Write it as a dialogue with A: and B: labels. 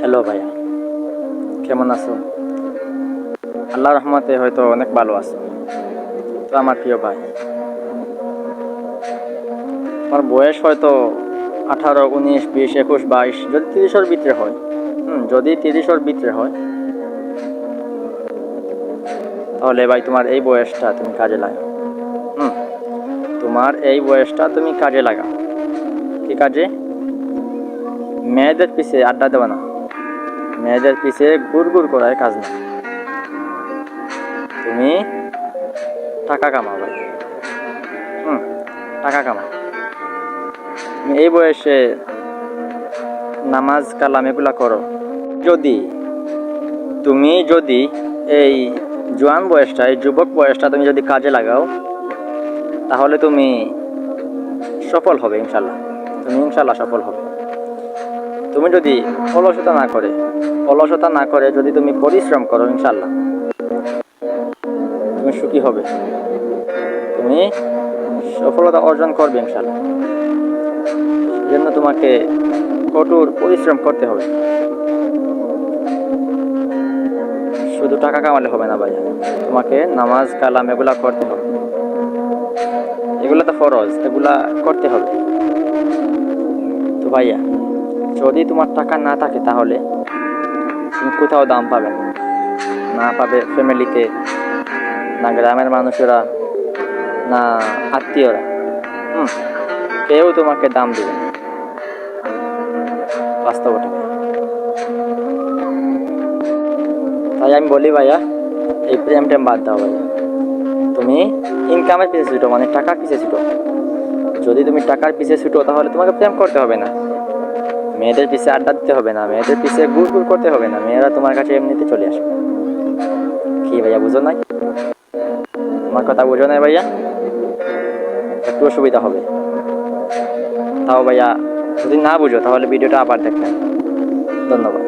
A: Hello ভাইয়া, কেমন আছো? আল্লাহর রহমতে হয়তো অনেক ভালো আছো। তো আমার প্রিয় ভাই, আমার বয়স হয়তো 18, 19, 20, 21, 22, যদি 30-এর ভিতরে হয়। যদি 30-এর ভিতরে হয়, তাহলে ভাই তোমার এই বয়সটা তুমি কাজে লাগাও। তোমার এই বয়সটা তুমি কাজে লাগাও। কি কাজে? মেয়েদের পিছে আড্ডা দেওয়া না, মেয়েদের পিছে গুড় করার কাজ না। তুমি টাকা কামাও ভাই। টাকা কামাও। তুমি এই বয়সে নামাজ কালাম এগুলা করো। যদি এই জোয়ান বয়সটা, এই যুবক বয়সটা তুমি যদি কাজে লাগাও, তাহলে তুমি সফল হবে ইনশাল্লাহ। তুমি ইনশাল্লাহ সফল হবে। তুমি যদি অলসতা না করে যদি তুমি পরিশ্রম করো, ইনশাল্লাহ তুমি সুখী হবে। তুমি সফলতা অর্জন করবে ইনশাল্লাহ। সেজন্য তোমাকে কঠোর পরিশ্রম করতে হবে। শুধু টাকা কামালে হবে না ভাই, তোমাকে নামাজ কালাম এগুলা করতে হবে। এগুলা তো ফরজ, এগুলা করতে হবে। তো ভাইয়া, যদি তোমার টাকা না থাকে তাহলে তুমি কোথাও দাম পাবে না পাবে ফ্যামিলিতে, না গ্রামের মানুষেরা, না আত্মীয়রা। কেউ তোমাকে দাম দেবে না, বাস্তবতা। তাই আমি বলি ভাইয়া, এই প্রেম বাদ দাও ভাইয়া। তুমি ইনকামের পিছে ছুটো, মানে টাকার পিছে ছুটো। যদি তুমি টাকার পিছে ছুটো, তাহলে তোমাকে প্রেম করতে হবে না, মেয়েদের পিছে আড্ডা দিতে হবে না, মেয়েদের পিছে গুড় করতে হবে না। মেয়েরা তোমার কাছে এমনিতে চলে আসবে। কি ভাইয়া, বুঝো নাই? আমার কথা বুঝো নাই ভাইয়া? একটু অসুবিধা হবে। তাও ভাইয়া, যদি না বুঝো তাহলে ভিডিওটা আবার দেখবেন। ধন্যবাদ।